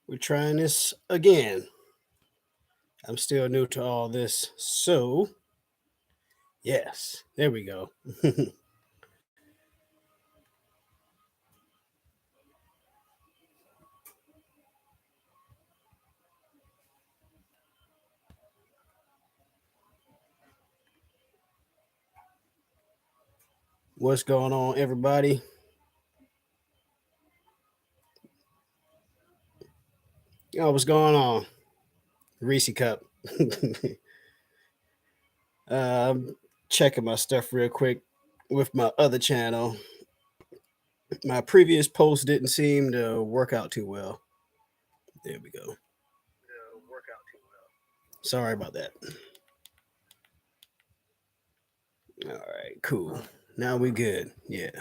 We're trying this again. I'm still new to all this. So, yes, there we go. What's going on, everybody? What's going on? Reese Cup. I'm checking my stuff real quick with my other channel. My previous post didn't seem to work out too well. There we go. Sorry about that. All right, cool. Now we good. Yeah.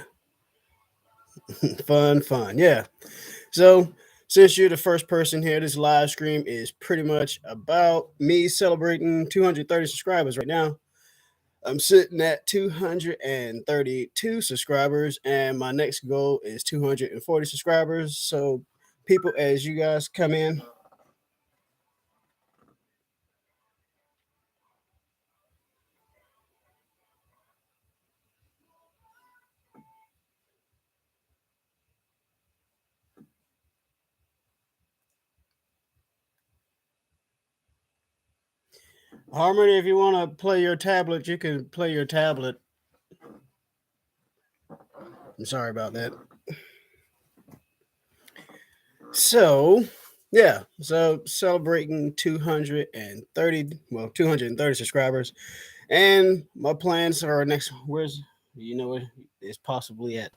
Fun. Yeah. So, since you're the first person here, this live stream is pretty much about me celebrating 230 subscribers right now. I'm sitting at 232 subscribers, and my next goal is 240 subscribers. So, people, as you guys come in, Harmony, if you want to play your tablet, you can play your tablet. I'm sorry about that. So, yeah, so celebrating 230 subscribers. And my plans are next. Where's where it's possibly at?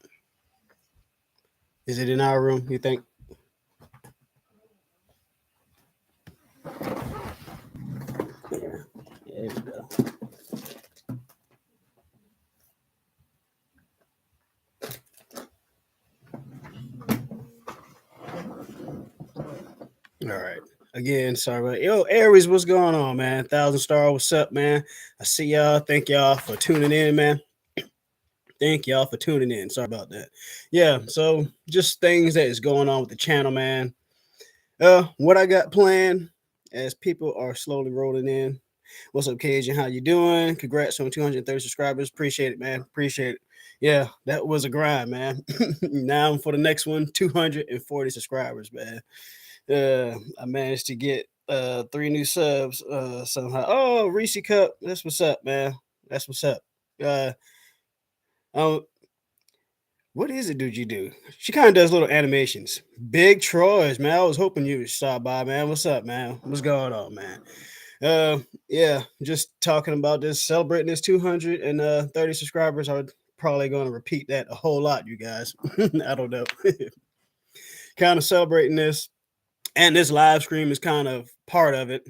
Is it in our room? You think? Yeah. There we go. All right. Again, sorry about Aries. What's going on, man? Thousand Star. What's up, man? I see y'all. Thank y'all for tuning in, man. Thank y'all for tuning in. Sorry about that. Yeah. So just things that is going on with the channel, man. What I got planned as people are slowly rolling in. What's up, Cajun? How you doing? Congrats on 230 subscribers. Appreciate it, man. Appreciate it. Yeah, that was a grind, man. Now for the next one, 240 subscribers, man. I managed to get 3 new subs somehow. Oh, Reese Cup. That's what's up, man. That's what's up. Uh um, what is it, dude? You do? She kind of does little animations. Big Troy's, man. I was hoping you would stop by, man. What's up, man? What's going on, man? Yeah, just talking about this, celebrating this 230 subscribers. I'm probably going to repeat that a whole lot, you guys. I don't know. Kind of celebrating this, and this live stream is kind of part of it.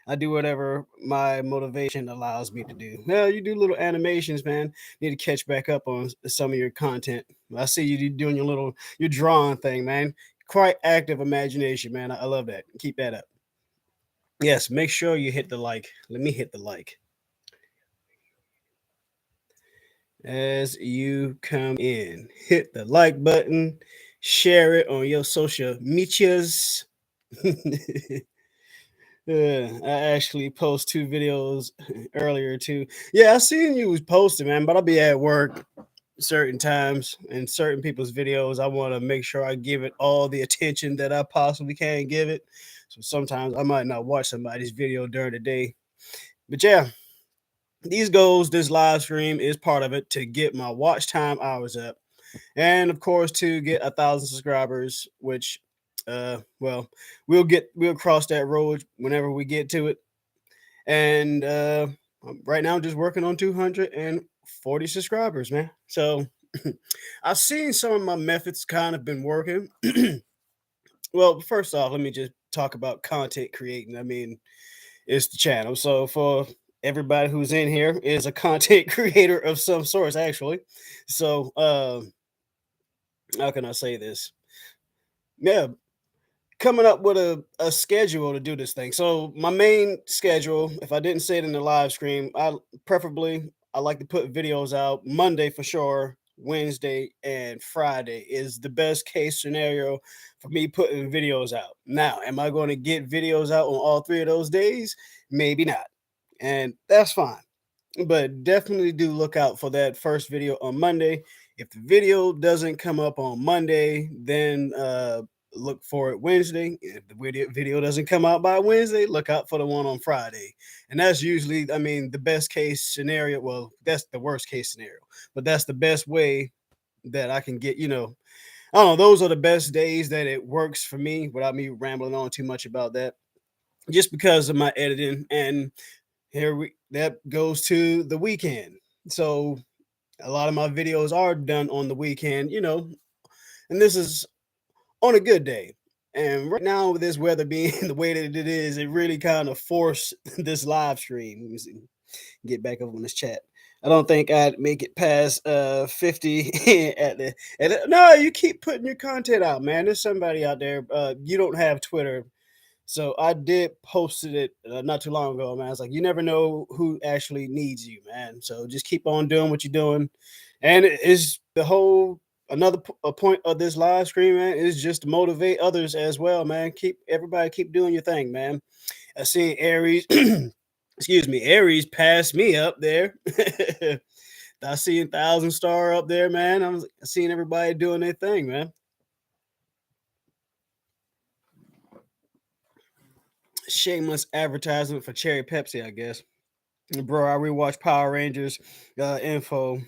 I do whatever my motivation allows me to do. Well, you do little animations, man. Need to catch back up on some of your content. I see you doing your drawing thing, man. Quite active imagination, man. I love that. Keep that up. Yes, make sure you hit the like. Let me hit the like. As you come in, hit the like button, share it on your social medias. Yeah, I actually post 2 videos earlier too. Yeah, I seen you was posting, man, but I'll be at work certain times and certain people's videos. I want to make sure I give it all the attention that I possibly can give it. So sometimes I might not watch somebody's video during the day. But yeah, these goals, this live stream is part of it to get my watch time hours up. And of course, to get 1,000 subscribers, which well, we'll cross that road whenever we get to it. And right now, I'm just working on 240 subscribers, man. So I've seen some of my methods kind of been working. Well, first off, let me just talk about content creating. I mean, it's the channel. So for everybody who's in here is a content creator of some sorts, actually. So how can I say this? Yeah, coming up with a schedule to do this thing. So my main schedule, if I didn't say it in the live stream, I like to put videos out Monday for sure, Wednesday, and Friday is the best case scenario for me putting videos out. Now, am I going to get videos out on all 3 of those days? Maybe not. And that's fine. But definitely do look out for that first video on Monday. If the video doesn't come up on Monday, then look for it Wednesday. If the video doesn't come out by Wednesday, look out for the one on Friday. And that's usually, I mean, the best case scenario. Well, that's the worst case scenario, but that's the best way that I can get, I don't know, those are the best days that it works for me without me rambling on too much about that, just because of my editing. And that goes to the weekend. So a lot of my videos are done on the weekend, and this is on a good day. And right now, with this weather being the way that it is, it really kind of forced this live stream. Let me see, get back up on this chat. I don't think I'd make it past 50 no, you keep putting your content out, man. There's somebody out there. You don't have Twitter. So I did posted it not too long ago, man. It's like you never know who actually needs you, man. So just keep on doing what you're doing, and it's the whole another a point of this live stream, man, is just to motivate others as well, man. Keep doing your thing, man. I seen Aries, excuse me, Aries passed me up there. I seen Thousand Star up there, man. I'm seeing everybody doing their thing, man. Shameless advertisement for Cherry Pepsi, I guess. Bro, I rewatched Power Rangers intro.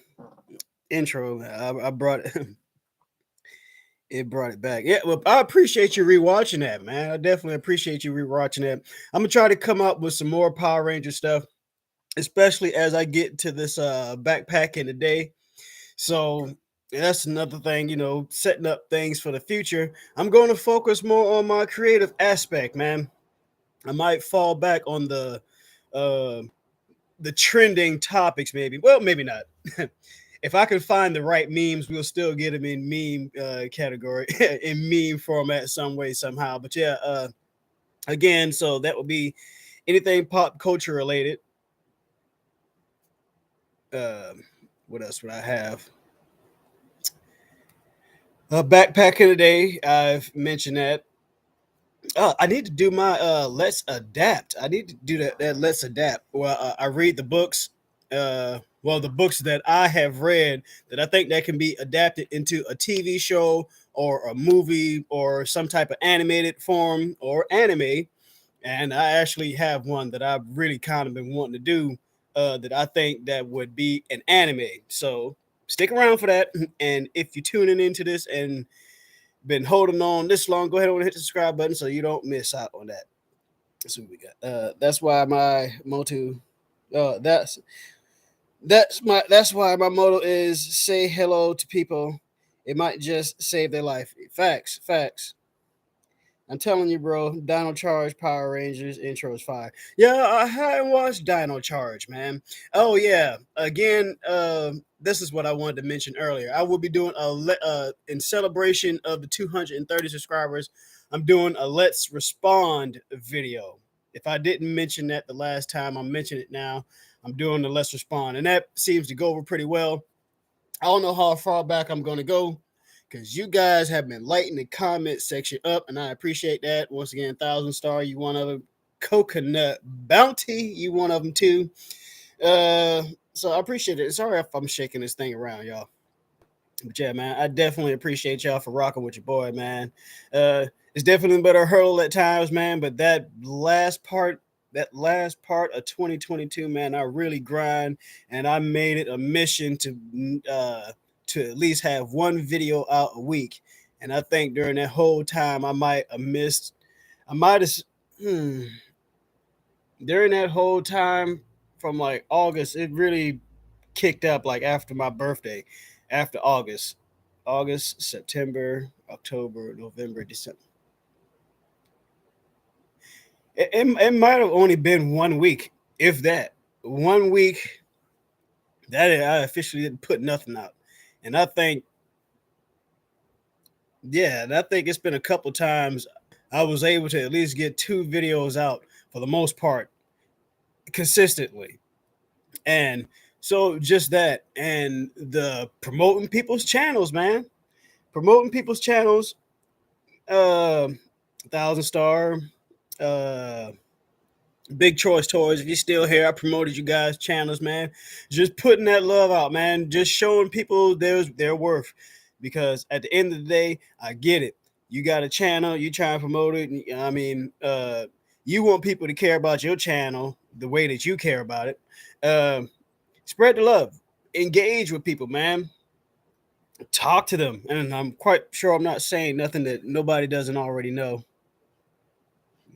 I brought it brought it back. Yeah, well, I appreciate you rewatching that, man. I definitely appreciate you rewatching that. I'm gonna try to come up with some more Power Ranger stuff, especially as I get to this backpack in the day. So that's another thing, setting up things for the future. I'm going to focus more on my creative aspect, man. I might fall back on uh the trending topics, maybe. Well, maybe not. If I can find the right memes, we'll still get them in meme category in meme format some way somehow. But yeah, again, so that would be anything pop culture related. What else would I have? Backpack of the day. I've mentioned that. I need to do my let's adapt. I need to do that let's adapt. Well, I read the books. Well, the books that I have read that I think that can be adapted into a TV show or a movie or some type of animated form or anime. And I actually have one that I've really kind of been wanting to do. That I think that would be an anime. So stick around for that. And if you're tuning into this and been holding on this long, go ahead and hit the subscribe button so you don't miss out on that. That's what we got. That's why my motto. That's why my motto is say hello to people. It might just save their life. Facts, facts. I'm telling you, bro. Dino Charge Power Rangers intro is fire. Yeah, I haven't watched Dino Charge, man. Oh yeah. Again, this is what I wanted to mention earlier. I will be doing in celebration of the 230 subscribers. I'm doing a Let's Respond video. If I didn't mention that the last time, I'm mentioning it now. I'm doing the Let's Respond, and that seems to go over pretty well. I don't know how far back I'm going to go because you guys have been lighting the comment section up, and I appreciate that. Once again, Thousand Star, you one of them. Coconut Bounty, you one of them too. So I appreciate it. Sorry if I'm shaking this thing around, y'all. But yeah, man, I definitely appreciate y'all for rocking with your boy, man. It's definitely been a hurdle at times, man. But that last part of 2022, man, I really grind, and I made it a mission to at least have one video out a week. And I think during that whole time, I might have missed. I might have. During that whole time from like August, it really kicked up like after my birthday, after August, September, October, November, December. It might have only been 1 week, if that. 1 week that I officially didn't put nothing out. And I think, yeah, and I think it's been a couple times I was able to at least get 2 videos out for the most part consistently. And So just that, and the promoting people's channels, man. Promoting people's channels. Uh, Thousand Star, uh, Big Choice Toys. If you're still here, I promoted you guys' channels, man. Just putting that love out, man. Just showing people their worth. Because at the end of the day, I get it. You got a channel, you try and promote it. I mean, you want people to care about your channel the way that you care about it. Spread the love, engage with people, man. Talk to them, and I'm quite sure I'm not saying nothing that nobody doesn't already know.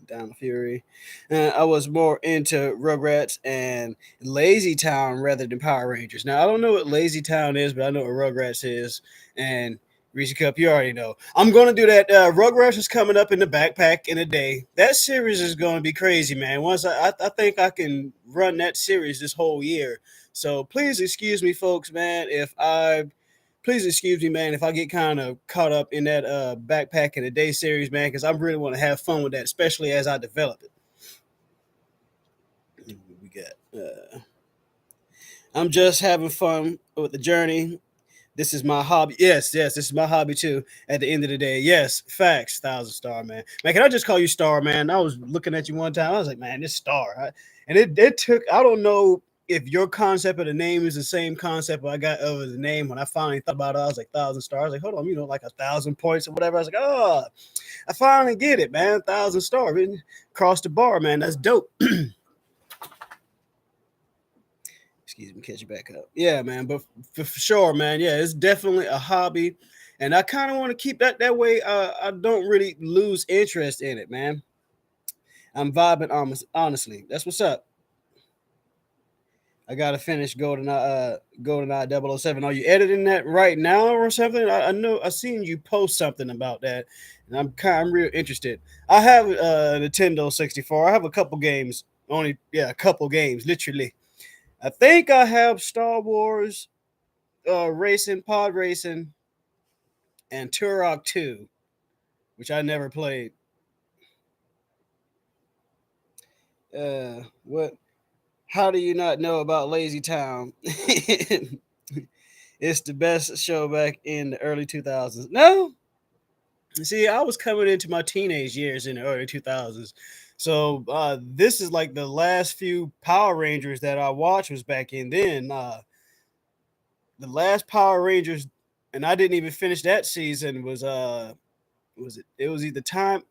Down Fury. I was more into Rugrats and Lazy Town rather than Power Rangers. Now I don't know what Lazy Town is, but I know what Rugrats is. And Reese Cup, you already know. I'm gonna do that. Rugrats is coming up in the backpack in a day. That series is gonna be crazy, man. Once I think I can run that series this whole year. So please excuse me, folks, man, if I please excuse me, man, if I get kind of caught up in that backpack in a day series, man, because I really want to have fun with that, especially as I develop it. We got. I'm just having fun with the journey. This is my hobby. Yes, this is my hobby too. At the end of the day, yes, facts. Thousand Star, man. Man, can I just call you Star, man? I was looking at you one time. I was like, man, this Star. And it took. I don't know if your concept of the name is the same concept I got of the name. When I finally thought about it, I was like, Thousand Stars. I was like, hold on, like 1,000 points or whatever. I was like, oh, I finally get it, man. Thousand Star, man. Across the bar, man. That's dope. Excuse me, catch you back up. Yeah, man, but for sure, man. Yeah, it's definitely a hobby, and I kind of want to keep that way. I don't really lose interest in it, man. I'm vibing, honestly. That's what's up. I gotta finish GoldenEye 007. Are you editing that right now or something? I know I seen you post something about that, and I'm real interested. I have a Nintendo 64. I have a couple games. Only a couple games, literally. I think I have Star Wars Racing, Pod Racing, and Turok 2, which I never played. What? How do you not know about Lazy Town? It's the best show back in the early 2000s. No, see, I was coming into my teenage years in the early 2000s. So this is like the last few Power Rangers that I watched was back in then. The last Power Rangers, and I didn't even finish that season, was it was either Time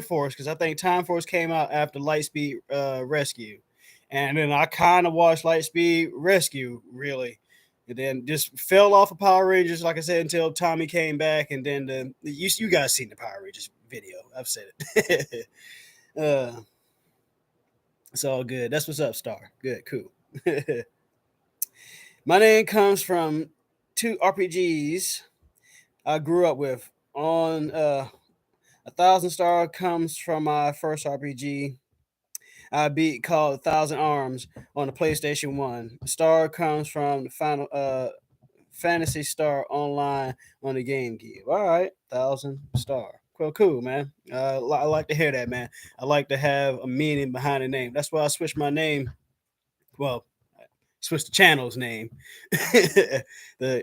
Force, because I think Time Force came out after Lightspeed Rescue, and then I kind of watched Lightspeed Rescue really, and then just fell off of Power Rangers, like I said, until Tommy came back, and then you guys seen the Power Rangers video. I've said it. It's all good. That's what's up, Star. Good, cool. My name comes from two RPGs I grew up with. On 1,000 Star comes from my first RPG I beat called Thousand Arms on the PlayStation 1. Star comes from the final Fantasy Star Online on the GameCube. All right, 1,000 Star. Cool, man. I like to hear that, man. I like to have a meaning behind the name. That's why I switched my name. Well, switch the channel's name, the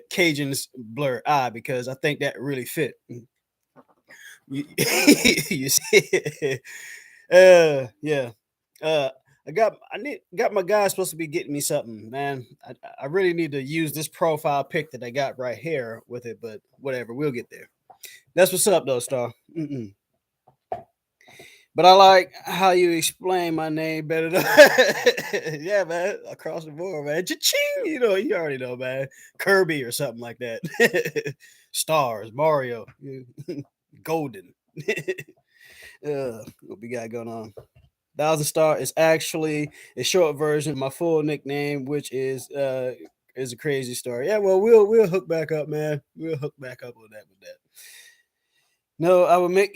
Cajuns Blur Eye, because I think that really fit. You see, yeah. Uh, got my guy supposed to be getting me something, man. I really need to use this profile pic that I got right here with it, but whatever, we'll get there. That's what's up, though, Star. Mm-mm. But I like how you explain my name better. Yeah, man, across the board, man. Cha-ching! You already know, man. Kirby or something like that. Stars, Mario, Golden. What we got going on? 1,000 Star is actually a short version of my full nickname, which is a crazy story. Yeah, well, we'll hook back up, man. We'll hook back up on that with that. No, I will make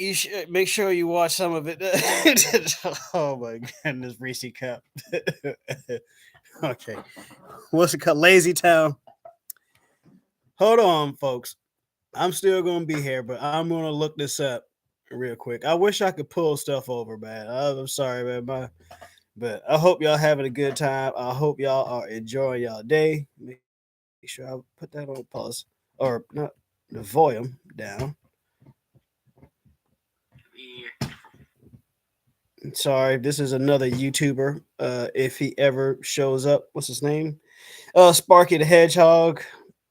sure you watch some of it. Oh my goodness, Reese Cup. Okay, what's it called? Lazy Town. Hold on, folks. I'm still gonna be here, but I'm gonna look this up real quick. I wish I could pull stuff over, man. I'm sorry, man. But I hope y'all having a good time. I hope y'all are enjoying y'all day. Make sure I put that on pause or not the volume down. Sorry, this is another YouTuber. If he ever shows up, what's his name? Sparky the Hedgehog.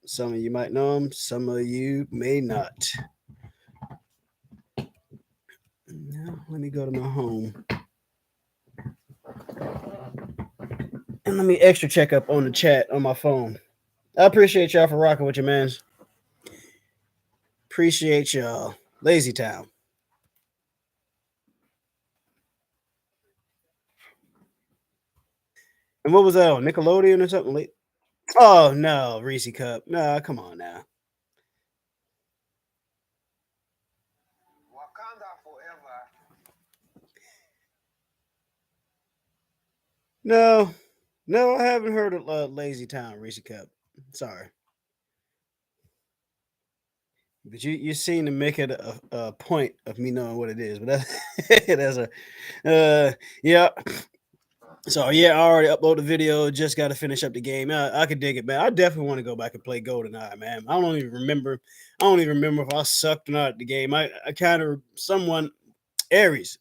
Some of you might know him. Some of you may not. Now, let me go to my home and let me extra check up on the chat on my phone. I appreciate y'all for rocking with your mans. Appreciate y'all. Lazy Town. And what was that on Nickelodeon or something? Oh no, Reese Cup. No, come on now. No, no, I haven't heard of Lazy Town Reese Cup. Sorry, but you seem to make it a point of me knowing what it is. But that's a yeah. So yeah, I already uploaded the video. Just got to finish up the game. I could dig it, man. I definitely want to go back and play GoldenEye, man. I don't even remember. I don't even remember if I sucked or not at the game. I kind of someone Aries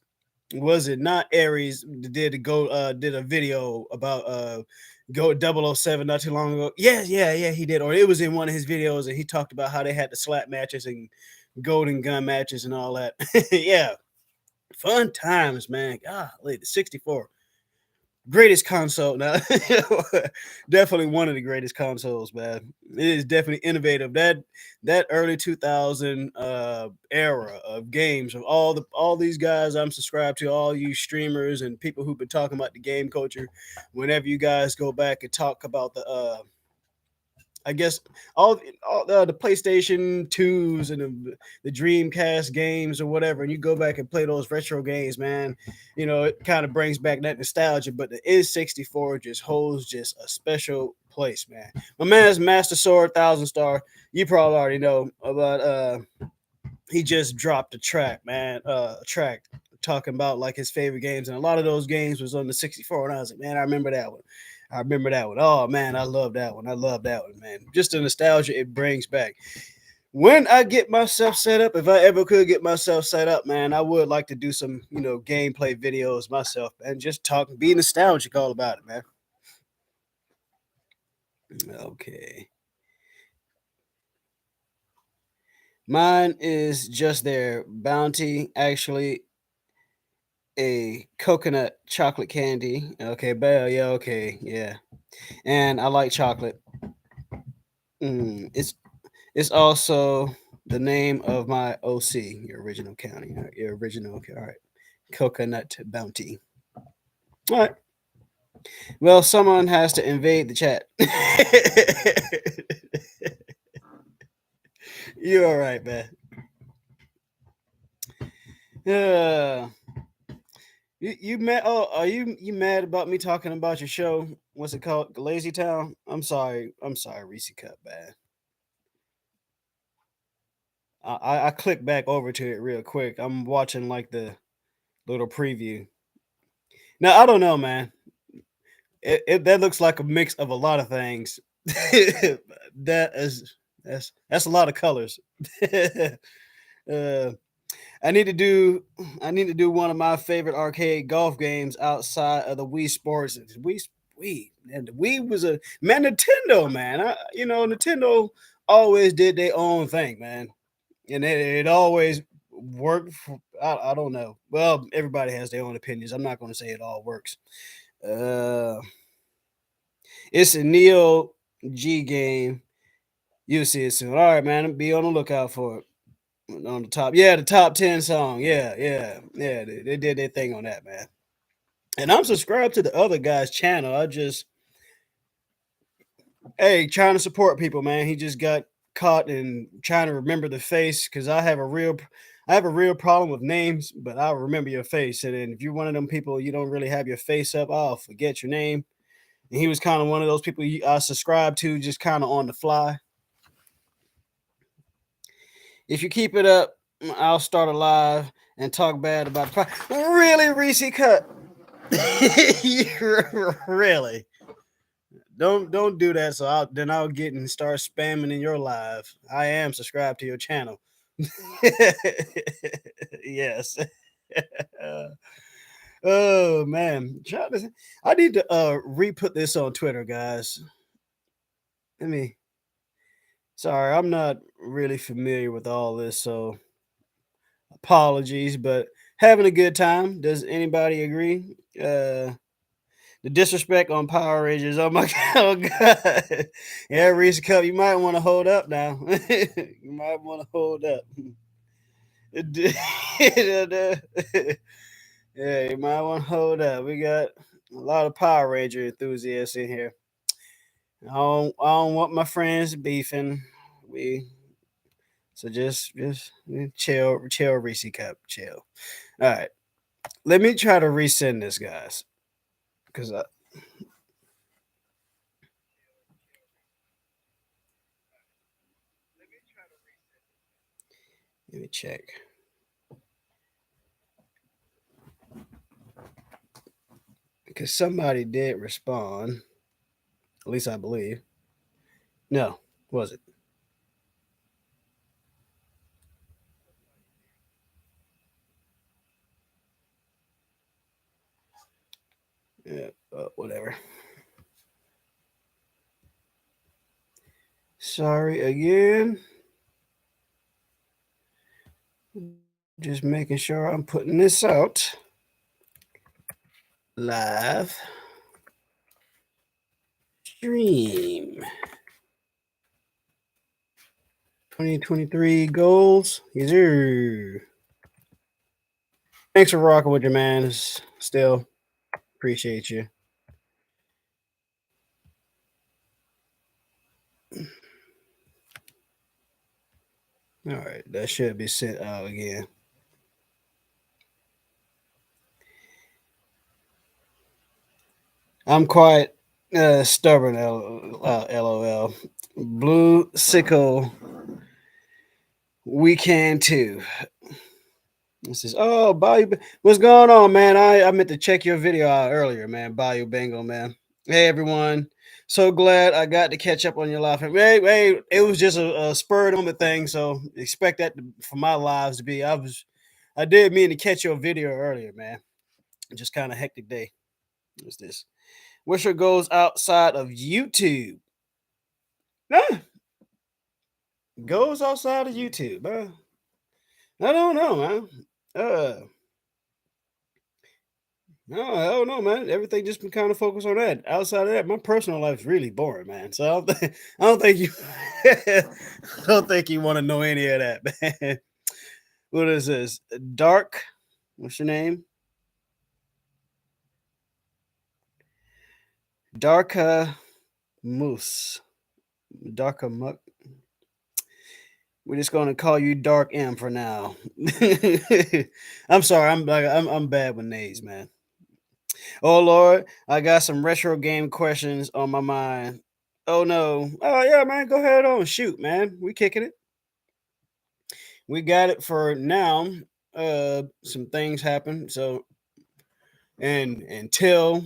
was it not Aries did a video about go 007 not too long ago. Yeah, he did. Or it was in one of his videos and he talked about how they had the slap matches and golden gun matches and all that. Yeah, fun times, man. Golly, the 64 greatest console now. Definitely one of the greatest consoles, man. It is definitely innovative. That early 2000 era of games of all these guys I'm subscribed to, all you streamers and people who've been talking about the game culture. Whenever you guys go back and talk about the I guess all the PlayStation 2s and the Dreamcast games or whatever, and you go back and play those retro games, man, you know, it kind of brings back that nostalgia. But the N64 just holds just a special place, man. My man's Master Sword 1000 Star. You probably already know about he just dropped a track, man. A track talking about like his favorite games, and a lot of those games was on the 64. And I was like, man, I remember that one. I remember that one. Oh man, I love that one. I love that one, man. Just the nostalgia it brings back. When I get myself set up, if I ever could get myself set up, man, I would like to do some, gameplay videos myself and just talk, be nostalgic all about it, man. Okay. Mine is just their bounty, actually a coconut chocolate candy. Okay, Bell, yeah, okay, yeah. And I like chocolate. It's also the name of my OC, your original county, your original. Okay, all right, coconut bounty. All right. Well, someone has to invade the chat. You're all right, man. Uh, you mad? Oh, are you mad about me talking about your show? What's it called? Lazy Town. I'm sorry. I'm sorry, Reese Cut, man. I clicked back over to it real quick. I'm watching like the little preview. Now I don't know, man. That looks like a mix of a lot of things. that is that's a lot of colors. uh, I need to do one of my favorite arcade golf games outside of the Wii Sports. Wii and the Wii was a man. Nintendo, man. Nintendo always did their own thing, man, and it always worked. I don't know. Well, everybody has their own opinions. I'm not going to say it all works. Uh, it's a Neo G game. You'll see it soon. All right, man. Be on the lookout for it. On the top, yeah, the top 10 song. Yeah. They did their thing on that, man. And I'm subscribed to the other guy's channel. Trying to support people, man. He just got caught in trying to remember the face because I have a real problem with names, but I'll remember your face. And then if you're one of them people, you don't really have your face up, I'll forget your name. And he was kind of one of those people I subscribed to just kind of on the fly. If you keep it up, I'll start a live and talk bad about the really Reese Cut. Really? Don't do that. So I'll get and start spamming in your live. I am subscribed to your channel. Yes. Oh man, I need to re-put this on Twitter, guys. Let me. Sorry, I'm not really familiar with all this, so apologies. But having a good time. Does anybody agree? The disrespect on Power Rangers. Oh my god! Oh god! Yeah, Reese Cup. You might want to hold up now. You might want to hold up. Yeah, you might want to hold up. We got a lot of Power Ranger enthusiasts in here. I don't want my friends beefing. We so just chill, Reese Cup, chill. All right, let me try to resend this, guys, because let me check because somebody did respond. At least I believe. No, was it? Yeah, whatever. Sorry again. Just making sure I'm putting this out live stream. 2023 goals. Yes, sir. Thanks for rocking with your man. Still appreciate you. All right, that should be sent out again. I'm quite stubborn. LOL. Blue sickle. We can too. This is Bayou. What's going on, man? I meant to check your video out earlier, man. Bayou Bingo, man. Hey everyone. So glad I got to catch up on your live. Hey, it was just a spur of the moment thing, so expect that for my lives to be. I did mean to catch your video earlier, man. Just kind of hectic day. What's this? Wisher goes outside of YouTube. Nah, goes outside of YouTube. I don't know, man. Uh, No, I don't know, man. Everything just been kind of focused on that. Outside of that, my personal life is really boring, man. So I don't think you, I don't think you want to know any of that, man. What is this? Dark. What's your name? Darka Moose. Darka Muck. We're just gonna call you Dark M for now. I'm sorry. I'm bad with names, man. Oh Lord, I got some retro game questions on my mind. Oh no. Oh yeah, man. Go ahead on. Shoot, man. We kicking it. We got it for now. Some things happen. So and until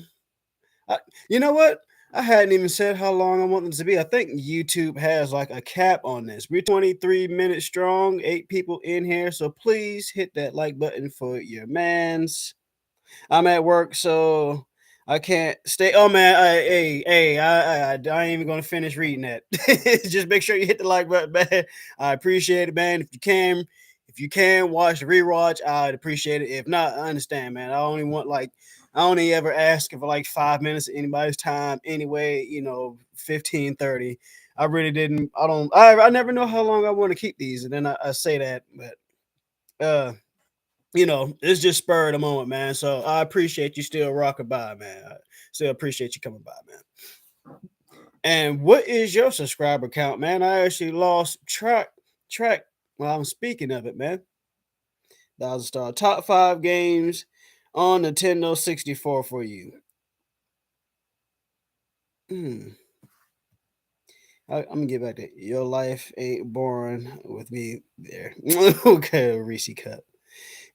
you know what? I hadn't even said how long I want them to be. I think YouTube has like a cap on this. We're 23 minutes strong, 8 people in here. So please hit that like button for your mans. I'm at work, so I can't stay. Oh man, I ain't even gonna finish reading that. Just make sure you hit the like button, man. I appreciate it, man. If you can watch the rewatch, I'd appreciate it. If not, I understand, man. I only ever ask for like 5 minutes of anybody's time anyway, 15, 30. I really didn't, I never know how long I want to keep these. And then I say that, but it's just spur of the moment, man. So I appreciate you still rocking by, man. I still appreciate you coming by, man. And what is your subscriber count, man? I actually lost track while I'm speaking of it, man. 1,000 star top 5 games on Nintendo 64 for you. Hmm. I'm gonna get back to your life ain't boring with me there. Okay, Reese Cup.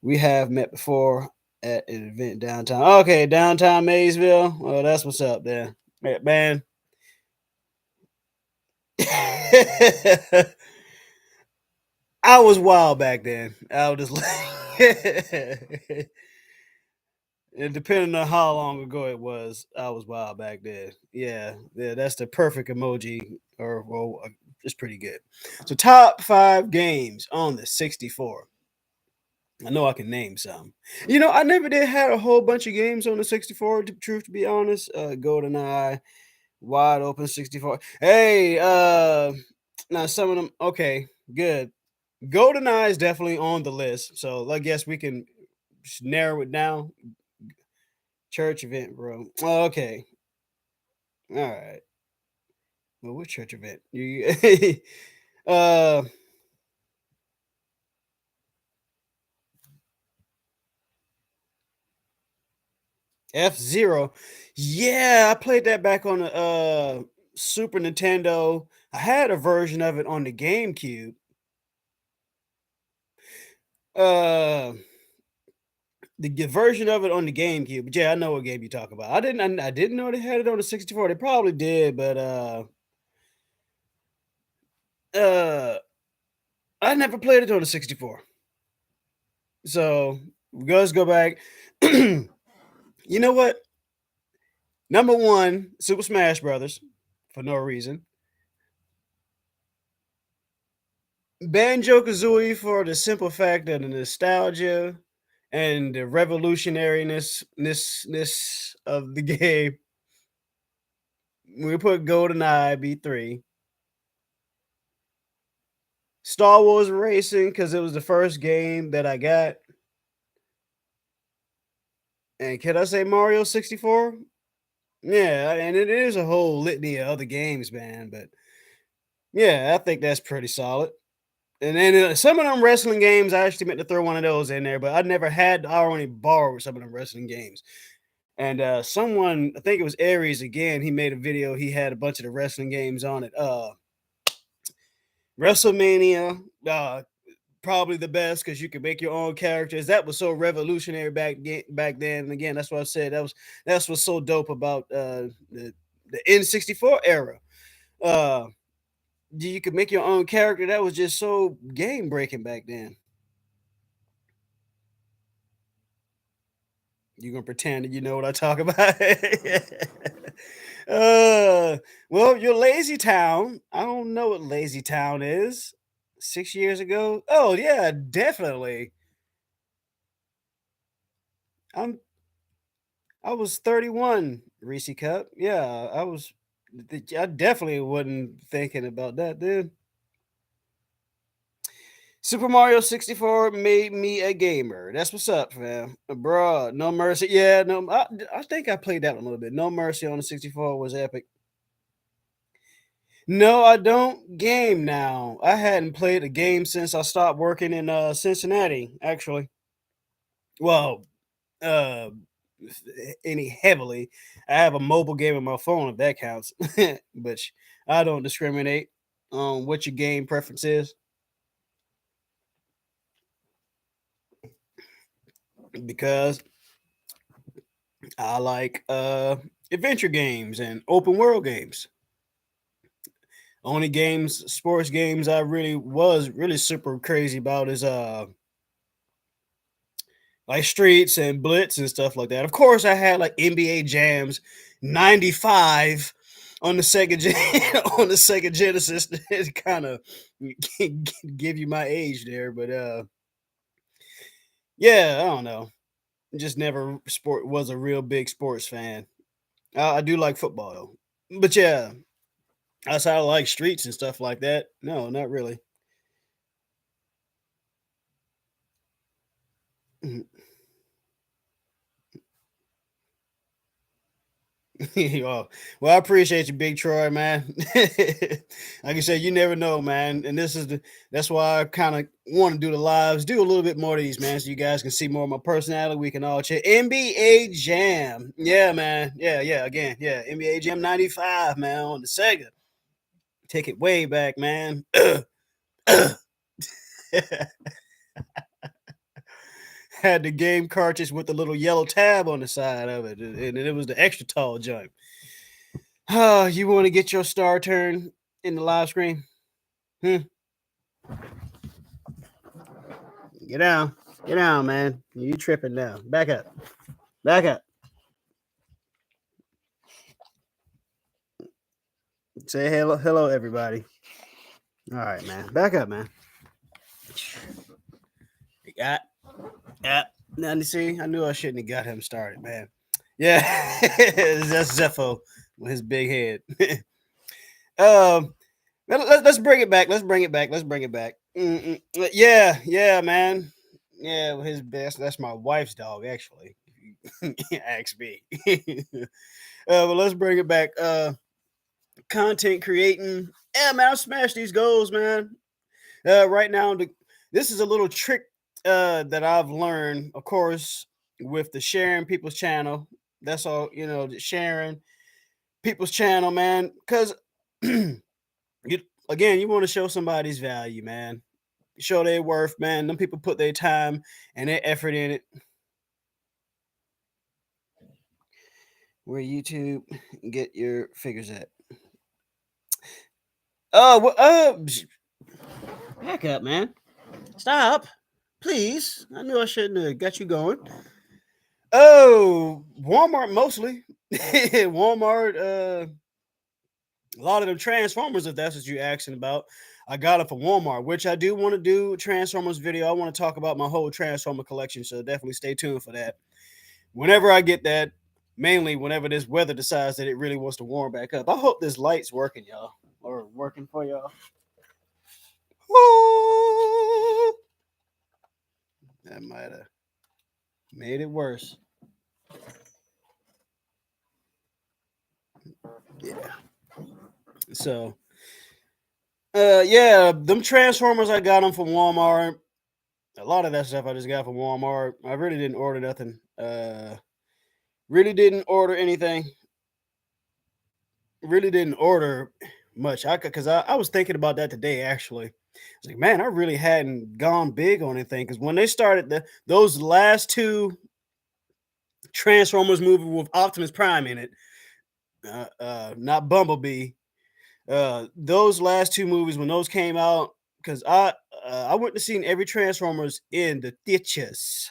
We have met before at an event downtown. Okay, downtown Maysville. Well, that's what's up there, man. I was wild back then. I was just like, and depending on how long ago it was, I was wild back then. Yeah, yeah, that's the perfect emoji, or well, it's pretty good. So, top 5 games on the 64. I know I can name some. I never did had a whole bunch of games on the 64. Truth to be honest, GoldenEye, Wide Open 64. Hey, now some of them. Okay, good. GoldenEye is definitely on the list, so I guess we can narrow it down. Church event, bro. Okay, all right. Well, what church event? You, uh, F-Zero. Yeah, I played that back on the Super Nintendo. I had a version of it on the GameCube. Uh, the version of it on the GameCube. But yeah, I know what game you talk about. I didn't know they had it on the 64. They probably did, but uh I never played it on the 64. So let's go back. You know what? Number one, Super Smash Brothers, for no reason. Banjo Kazooie for the simple fact of the nostalgia and the revolutionariness of the game. We put GoldenEye B3. Star Wars Racing because it was the first game that I got. And can I say Mario 64? Yeah, and it is a whole litany of other games, man. But yeah, I think that's pretty solid. And then some of them wrestling games, I actually meant to throw one of those in there, but I never had. I only borrowed some of them wrestling games. And someone, I think it was Aries again. He made a video. He had a bunch of the wrestling games on it. WrestleMania, probably the best because you could make your own characters. That was so revolutionary back then. And again, that's what I said. That's what's so dope about the N64 era. Uh, you could make your own character. That was just so game breaking back then. You gonna pretend that you know what I talk about? Well, your Lazy Town. I don't know what Lazy Town is. 6 years ago. Oh yeah, definitely. I'm I was 31, Reese Cup. Yeah, I definitely wasn't thinking about that, dude. Super Mario 64 made me a gamer. That's what's up, fam. Bruh, No Mercy. Yeah, no, I think I played that one a little bit. No Mercy on the 64 was epic. No, I don't game now. I hadn't played a game since I stopped working in Cincinnati, actually. Well, uh any heavily. I have a mobile game on my phone if that counts. But I don't discriminate on what your game preference is because I like adventure games and open world games. Only games, sports games I really was really super crazy about is like Streets and Blitz and stuff like that. Of course, I had like NBA Jams '95 on the Sega on the Sega Genesis. It kind of give you my age there, but yeah, I don't know. Just never sport was a real big sports fan. I do like football though, but yeah, outside of like Streets and stuff like that, no, not really. Oh, well, I appreciate you, Big Troy, man. Like I said, you never know, man. And that's why I kind of want to do the lives, do a little bit more of these, man, so you guys can see more of my personality. We can all check NBA Jam. Yeah, man. Yeah, yeah. Again, yeah. NBA Jam 95, man, on the Sega. Take it way back, man. had the game cartridge with the little yellow tab on the side of it, and it was the extra tall joint. You want to get your star turn in the live screen? Hmm. Get down, man. You tripping now? Back up, back up. Say hello, everybody. All right, man. Back up, man. Yeah. Now you see, I knew I shouldn't have got him started, man. Yeah, that's Zepho with his big head. Let's bring it back. Let's bring it back. Let's bring it back. Yeah, man. Yeah, with his best. That's my wife's dog, actually. Ask me. But let's bring it back. Content creating. Yeah, man, I smashed these goals, man. Right now, this is a little trick that I've learned, of course, with the sharing people's channel. That's all, sharing people's channel, man. Because you want to show somebody's value, man. Show their worth, man. Them people put their time and their effort in it. Where YouTube get your figures at? Back up, man. Stop, please. I knew I shouldn't have got you going. Oh, Walmart mostly. Walmart. A lot of them Transformers, if that's what you're asking about. I got it from Walmart, which I do want to do a Transformers video. I want to talk about my whole Transformer collection, so definitely stay tuned for that. Whenever I get that, mainly whenever this weather decides that it really wants to warm back up. I hope this light's working, y'all, or working for y'all. Ooh, that might have made it worse. Yeah. So, yeah, them Transformers, I got them from Walmart. A lot of that stuff I just got from Walmart. I really didn't order nothing. Really didn't order anything. Really didn't order much. Because I was thinking about that today, actually. I was like, man, I really hadn't gone big on anything. Because when they started those last two Transformers movies with Optimus Prime in it, not Bumblebee, those last two movies, when those came out, because I wouldn't have seen every Transformers in the theaters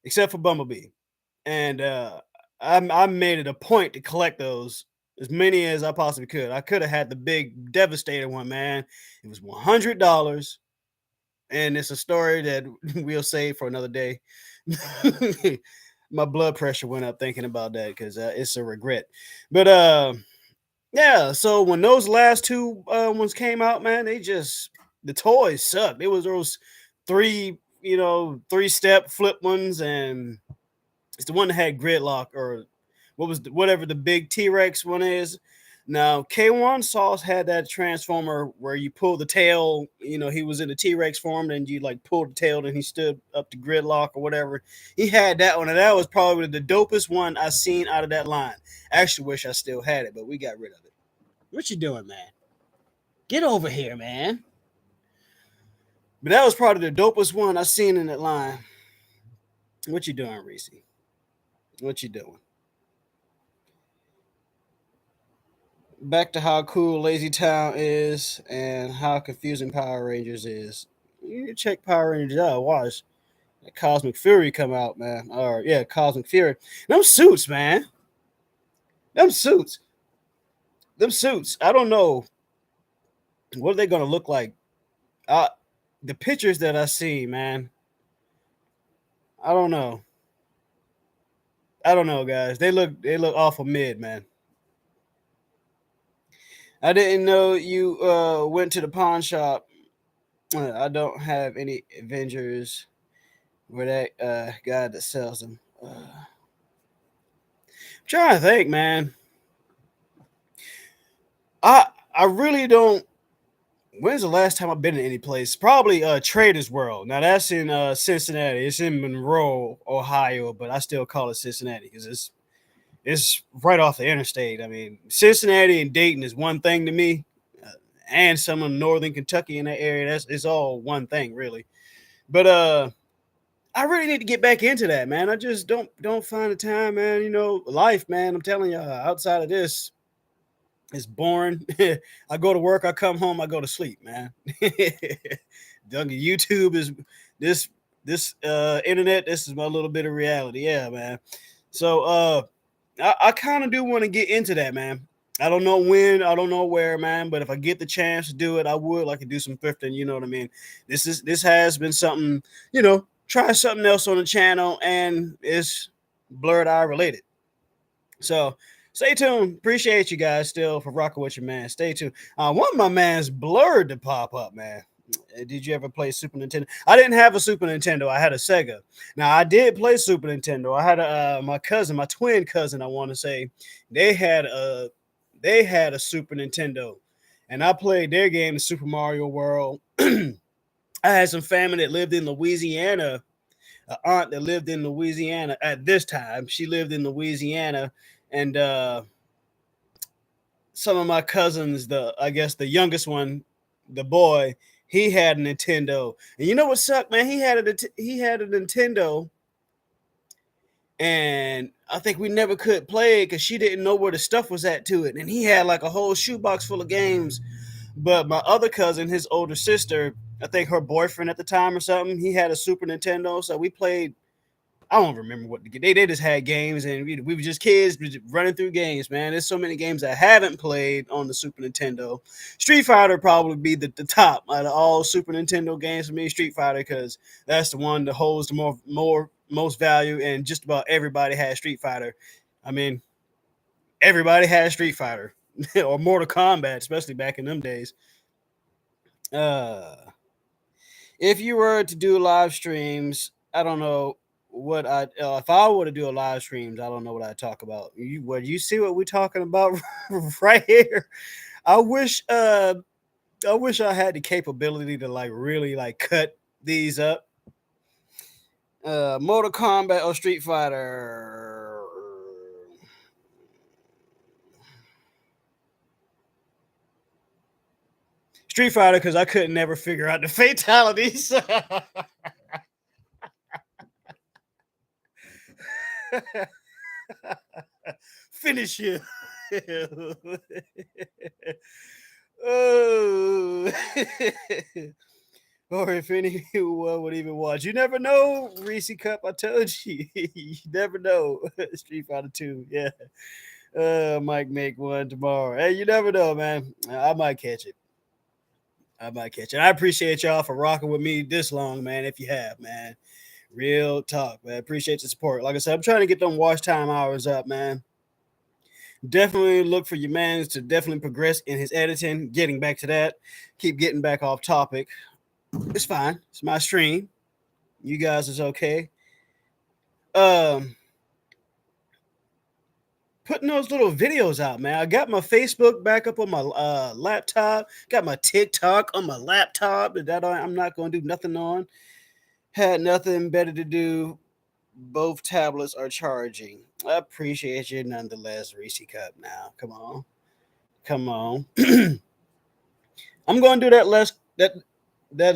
except for Bumblebee, and I made it a point to collect those, as many as I possibly could. I could have had the big Devastator one, man. It was $100, and it's a story that we'll save for another day. My blood pressure went up thinking about that because it's a regret. But yeah, so when those last two ones came out, man, the toys sucked. It was those three step flip ones, and it's the one that had gridlock, or whatever the big T-Rex one is. Now K1 Sauce had that transformer where you pull the tail, he was in the T-Rex form, and you like pulled the tail and he stood up to gridlock or whatever. He had that one, and that was probably the dopest one I seen out of that line. I actually wish I still had it, but we got rid of it. What you doing, man? Get over here, man. But that was probably the dopest one I seen in that line. What you doing, Reese? What you doing? Back to how cool Lazy Town is and how confusing Power Rangers is. You check Power Rangers out. Watch that Cosmic Fury come out, man. Or yeah, Cosmic Fury. Them suits, man. Them suits. I don't know what are they gonna look like. The pictures that I see, man. I don't know. Guys. They look awful mid, man. I didn't know you went to the pawn shop. I don't have any Avengers where that guy that sells them. I'm trying to think, man. I really don't. When's the last time I've been in any place? Probably Traders World. Now that's in Cincinnati. It's in Monroe, Ohio, but I still call it Cincinnati because it's right off the interstate. I mean, Cincinnati and Dayton is one thing to me, and some of northern Kentucky in that area. It's all one thing, really. But I really need to get back into that, man. I just don't find the time, man. You know, life, man. I'm telling you, outside of this, it's boring. I go to work, I come home, I go to sleep, man. YouTube is this internet. This is my little bit of reality, yeah, man. So I kind of do want to get into that, man. I don't know when, I don't know where, man. But if I get the chance to do it, I would like to do some thrifting. You know what I mean? This has been something, try something else on the channel, and it's blurred eye related. So stay tuned. Appreciate you guys still for rocking with your man. Stay tuned. I want my man's Blurred to pop up, man. Did you ever play Super Nintendo? I didn't have a Super Nintendo. I had a Sega. Now I did play Super Nintendo. I had my cousin, my twin cousin, I want to say, they had a Super Nintendo, and I played their game, Super Mario World. I had some family that lived in Louisiana, an aunt that lived in Louisiana at this time. She lived in Louisiana, and some of my cousins, I guess the youngest one, the boy, he had a Nintendo. And you know what sucked, man? He had a Nintendo, and I think we never could play it because she didn't know where the stuff was at to it. And he had like a whole shoebox full of games. But my other cousin, his older sister, I think her boyfriend at the time or something, he had a Super Nintendo. So we played. I don't remember what they just had games, and we were just kids running through games, man. There's so many games I haven't played on the Super Nintendo. Street Fighter probably be the top out of all Super Nintendo games for me. Street Fighter, because that's the one that holds the most value, and just about everybody has Street Fighter. I mean, everybody has Street Fighter or Mortal Kombat, especially back in them days. Uh, if you were to do live streams, I don't know what I if I were to do a live streams, I don't know what I'd talk about. You see what we're talking about right here? I wish I had the capability to like really like cut these up. Mortal Kombat or Street Fighter. Street Fighter, because I couldn't never figure out the fatalities. Finish him. Oh. Or if anyone would even watch. You never know, Reese Cup. I told you. You never know. Street Fighter 2. Yeah. Might make one tomorrow. Hey, you never know, man. I might catch it. I appreciate y'all for rocking with me this long, man. If you have, man. Real talk, man. Appreciate the support. Like I said, I'm trying to get them watch time hours up, man. Definitely look for your man to definitely progress in his editing. Getting back to that. Keep getting back off topic. It's fine. It's my stream. You guys is okay. Putting those little videos out, man. I got my Facebook back up on my laptop. Got my TikTok on my laptop that I'm not going to do nothing on. Had nothing better to do. Both tablets are charging. I appreciate you nonetheless, Reese Cup. Now, come on. I'm going to do that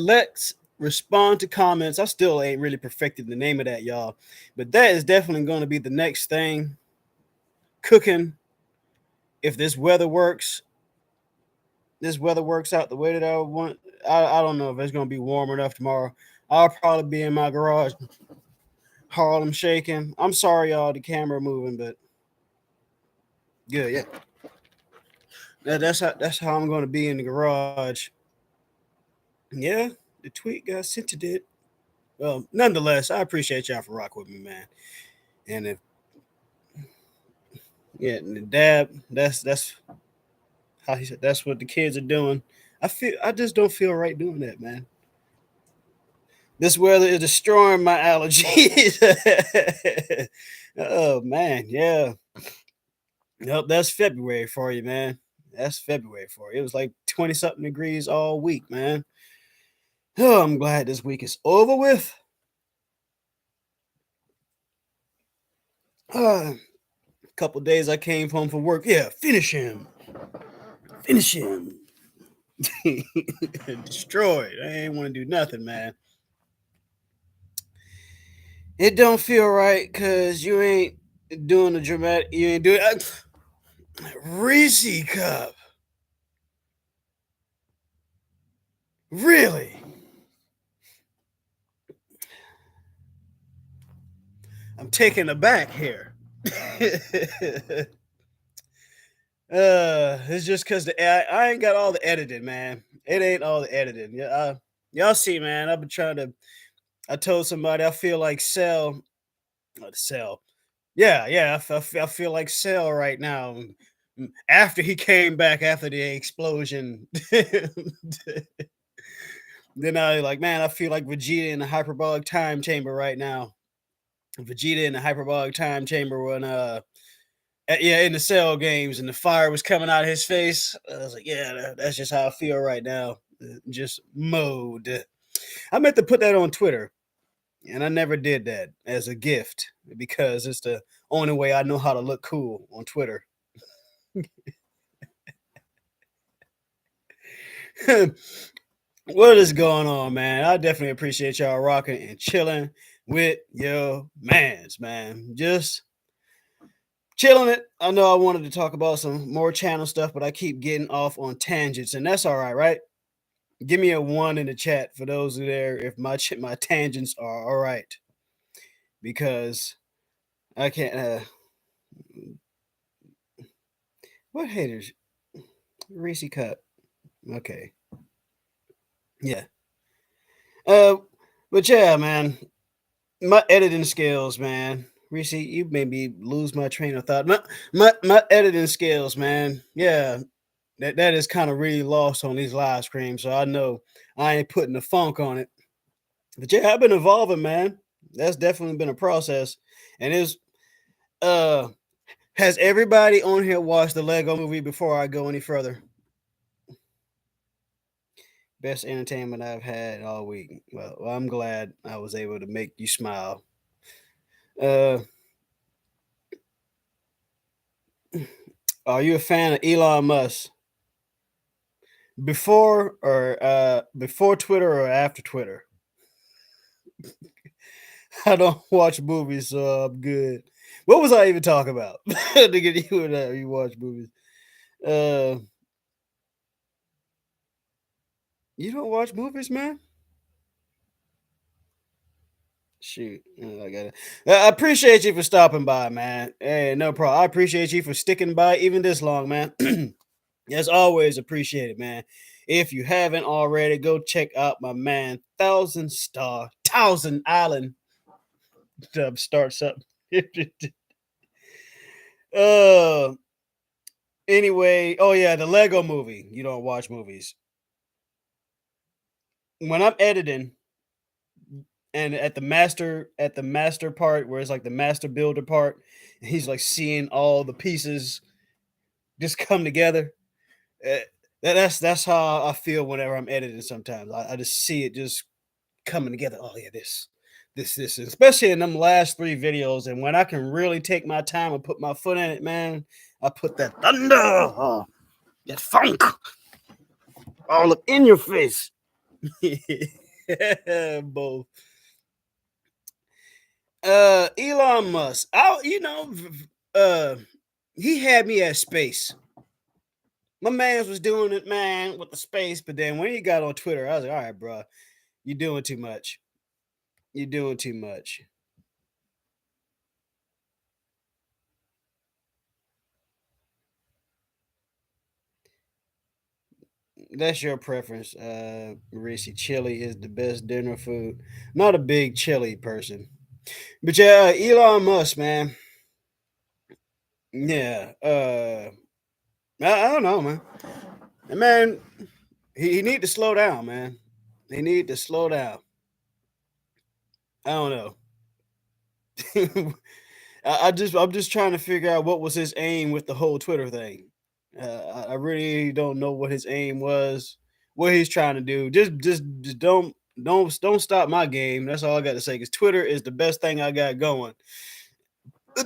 let's respond to comments. I still ain't really perfected the name of that, y'all. But that is definitely going to be the next thing. Cooking. If this weather works out the way that I want. I don't know if it's going to be warm enough tomorrow. I'll probably be in my garage. Harlem shaking. I'm sorry, y'all, the camera moving, but good, yeah. That's how I'm going to be in the garage. Yeah, the tweet got sent to it. Well, nonetheless, I appreciate y'all for rocking with me, man. And if the dab, that's how he said that's what the kids are doing. I just don't feel right doing that, man. This weather is destroying my allergies. Oh man, yeah. Nope, that's February for you, man. That's February for you. It was like 20 something degrees all week, man. Oh, I'm glad this week is over with. A couple days I came home from work. Yeah, finish him. Destroyed. I ain't want to do nothing, man. It don't feel right because you ain't doing the dramatic. You ain't doing Reese cup. Really? I'm taken aback here. It's just because I ain't got all the editing, man. It ain't all the editing. Yeah, y'all see, man. I've been trying to. I told somebody I feel like Cell. Yeah, yeah. I feel like Cell right now. After he came back after the explosion, then I like, man, I feel like Vegeta in the hyperbolic time chamber right now. Vegeta in the hyperbolic time chamber when yeah, in the Cell games and the fire was coming out of his face. I was like, yeah, that's just how I feel right now. Just mode. I meant to put that on Twitter, and I never did that as a gift because it's the only way I know how to look cool on Twitter. What is going on, man? I definitely appreciate y'all rocking and chilling with your mans, man. Just chilling it. I know I wanted to talk about some more channel stuff, but I keep getting off on tangents, and that's all right, right? Give me a one in the chat for those who there if my tangents are all right, because I can't. What haters? Reese Cup. Okay, yeah. Uh, but yeah, man, my editing skills, man. Reese, you made me lose my train of thought. My editing skills, man. Yeah, that is kind of really lost on these live streams. So I know I ain't putting the funk on it. But yeah, I've been evolving, man. That's definitely been a process. And it's uh has everybody on here watched the Lego movie before I go any further? Best entertainment I've had all week. Well, I'm glad I was able to make you smile. Uh are you a fan of Elon Musk? Before Twitter or after Twitter? I don't watch movies, so I'm good. What was I even talking about? To get you and you watch movies. Uh, you don't watch movies, man? Shoot, I got it. I appreciate you for stopping by, man. Hey, no problem. I appreciate you for sticking by even this long, man. As always, appreciate it, man. If you haven't already, go check out my man Thousand Island starts up. uh Anyway, oh yeah, the Lego movie. You don't watch movies. When I'm editing and at the master part where it's like the master builder part, and he's like seeing all the pieces just come together. Uh, that's how I feel whenever I'm editing sometimes. I just see it just coming together. Oh yeah, this, especially in them last three videos. And when I can really take my time and put my foot in it, man, I put that thunder, that funk all up in your face. Both. Elon Musk. Uh, he had me at space. My man was doing it, man, with the space. But then when he got on Twitter, I was like, all right, bro, you're doing too much. You're doing too much. That's your preference, Maurice. Chili is the best dinner food. Not a big chili person, but yeah, Elon Musk, man. Yeah, I don't know, man. And man, he need to slow down, man. He need to slow down. I don't know. I'm just trying to figure out what was his aim with the whole Twitter thing. I really don't know what his aim was, what he's trying to do. Just don't stop my game. That's all I got to say. Because Twitter is the best thing I got going.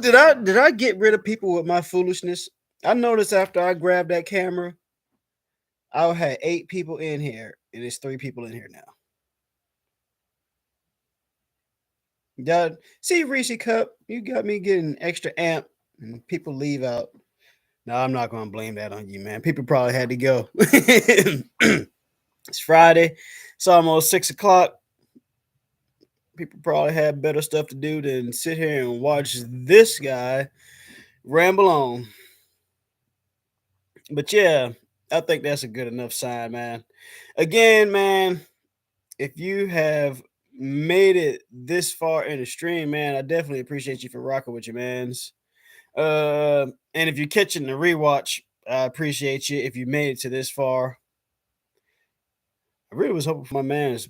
Did I get rid of people with my foolishness? I noticed after I grabbed that camera, I had 8 people in here, and it's 3 people in here now. Got see Reese Cup, you got me getting extra amp, and people leave out. No, I'm not gonna blame that on you, man. People probably had to go. It's Friday. It's almost 6 o'clock. People probably had better stuff to do than sit here and watch this guy ramble on. But yeah, I think that's a good enough sign, man. Again, man, if you have made it this far in the stream, man, I definitely appreciate you for rocking with your mans. And if you're catching the rewatch, I appreciate you. If you made it to this far, I really was hoping for my man's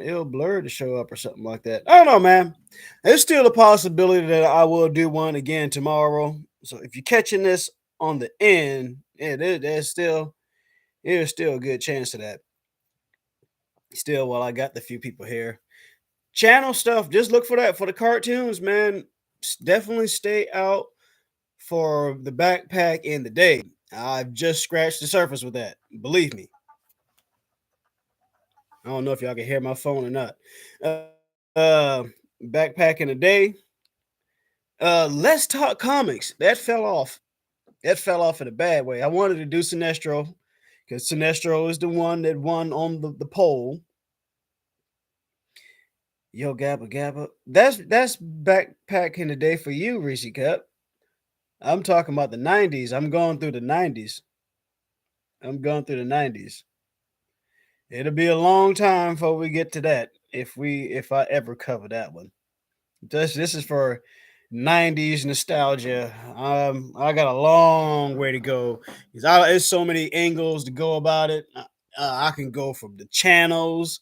ill blurred to show up or something like that. I don't know, man. There's still a possibility that I will do one again tomorrow. So if you're catching this on the end, yeah, there's still a good chance of that. Still, while I got the few people here, channel stuff. Just look for that for the cartoons, man. Definitely stay out for the backpack in the day. I've just scratched the surface with that. Believe me. I don't know if y'all can hear my phone or not. Uh, uh backpack in the day. Let's talk comics. That fell off. That fell off in a bad way. I wanted to do Sinestro because Sinestro is the one that won on the poll. Yo, Gabba Gabba. That's backpack in the day for you, Reese Cup. I'm talking about the 90s. I'm going through the 90s. I'm going through the 90s. It'll be a long time before we get to that. If I ever cover that one. This is for 90s nostalgia. I got a long way to go. There's so many angles to go about it. I can go from the channels.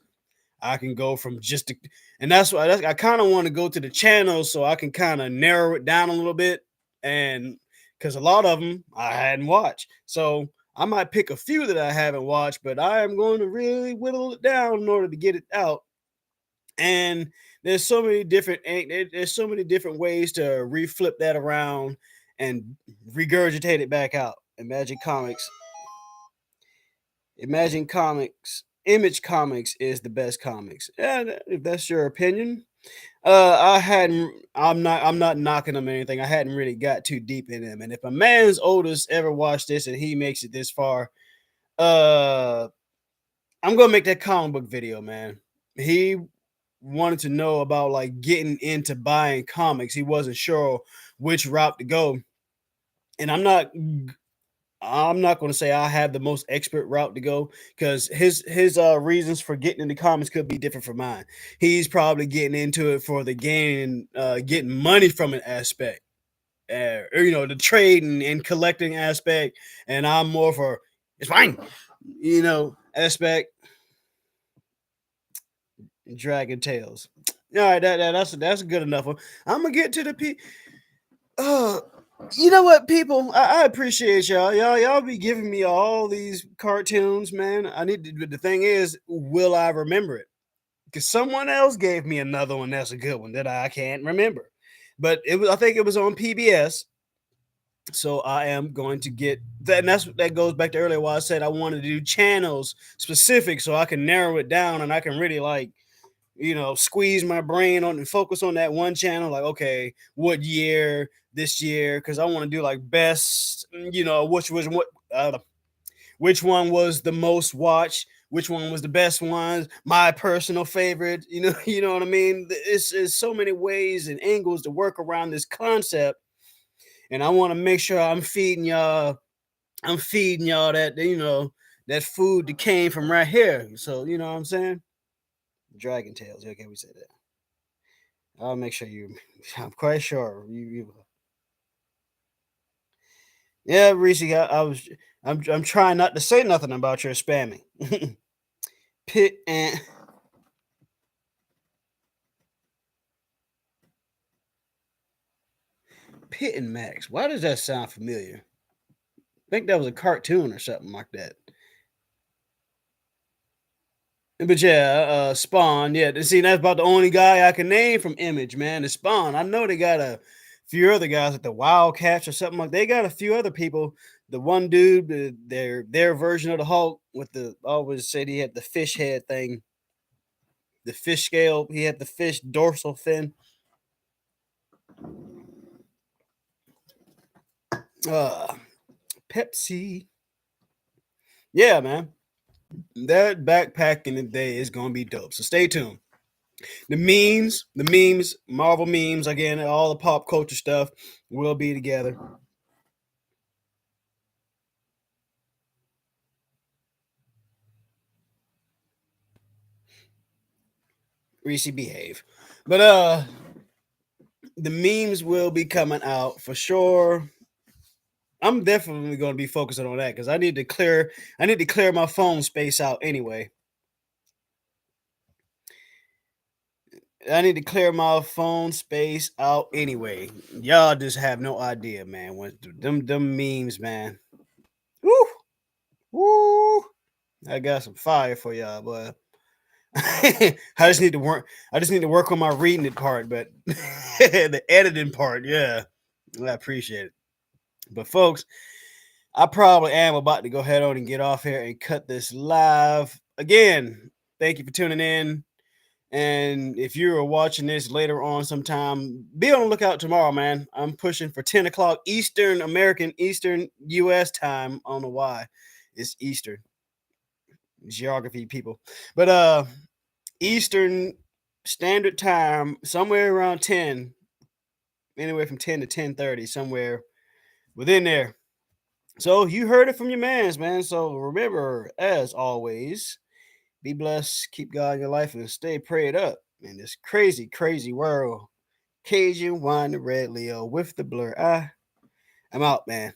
I can go from just the, and that's why I kind of want to go to the channels so I can kind of narrow it down a little bit. And because a lot of them I hadn't watched. So I might pick a few that I haven't watched, but I am going to really whittle it down in order to get it out. And there's so many different there's so many different ways to reflip that around and regurgitate it back out. Imagine Comics, Image Comics is the best comics. Yeah, if that's your opinion. I'm not knocking them or anything. I hadn't really got too deep in them. And if a man's oldest ever watched this and he makes it this far, uh I'm gonna make that comic book video, man. He wanted to know about like getting into buying comics. He wasn't sure which route to go. And I'm not going to say I have the most expert route to go because his reasons for getting into comics could be different from mine. He's probably getting into it for the getting money from an aspect, or the trading and collecting aspect, and I'm more for it's fine, aspect. Dragon Tales. All right, that's a good enough one. I'm gonna get to the uh you know what, people? I appreciate y'all. Y'all be giving me all these cartoons, man. I need to. But the thing is, will I remember it? Because someone else gave me another one that's a good one that I can't remember. But I think it was on PBS. So I am going to get that, and that goes back to earlier why I said I wanted to do channels specific so I can narrow it down and I can really like squeeze my brain on and focus on that one channel. Like, okay, what year this year? Because I want to do like best, which one was the most watched, which one was the best one, my personal favorite. You know what I mean? It's so many ways and angles to work around this concept, and I want to make sure I'm feeding y'all. I'm feeding y'all that food that came from right here. So you know what I'm saying? Dragon Tales. Okay, we said that. I'll make sure you. I'm quite sure you. Yeah, Reese. I was. I'm trying not to say nothing about your spamming. Pit and Pit and Max. Why does that sound familiar? I think that was a cartoon or something like that. But yeah, Spawn. Yeah, see, that's about the only guy I can name from Image, man. Is Spawn. I know they got a few other guys like the Wildcats or something like. They got a few other people. The one dude, their version of the Hulk with the always said he had the fish head thing. the fish scale. He had the fish dorsal fin. Pepsi. Yeah, man. That backpack in the day is gonna be dope. So stay tuned. The memes, Marvel memes, again, all the pop culture stuff will be together. Reese behave. But the memes will be coming out for sure. I'm definitely going to be focusing on that because I need to clear my phone space out anyway. I need to clear my phone space out anyway. Y'all just have no idea, man. When them memes, man. Woo, woo. I got some fire for y'all, but I just need to work. I just need to work on my reading it part, but the editing part, yeah, I appreciate it. But folks, I probably am about to go ahead on and get off here and cut this live. Again, thank you for tuning in. And if you're watching this later on sometime, be on the lookout tomorrow, man. I'm pushing for 10 o'clock Eastern American, Eastern US time. I don't know why. It's Eastern. Geography people. But Eastern Standard Time, somewhere around 10, anywhere from 10 to 10:30, somewhere within there. So you heard it from your mans, man. So remember, as always, be blessed, keep God in your life, and stay prayed up in this crazy, crazy world. Cajun wine, the red Leo with the blur. I'm out, man.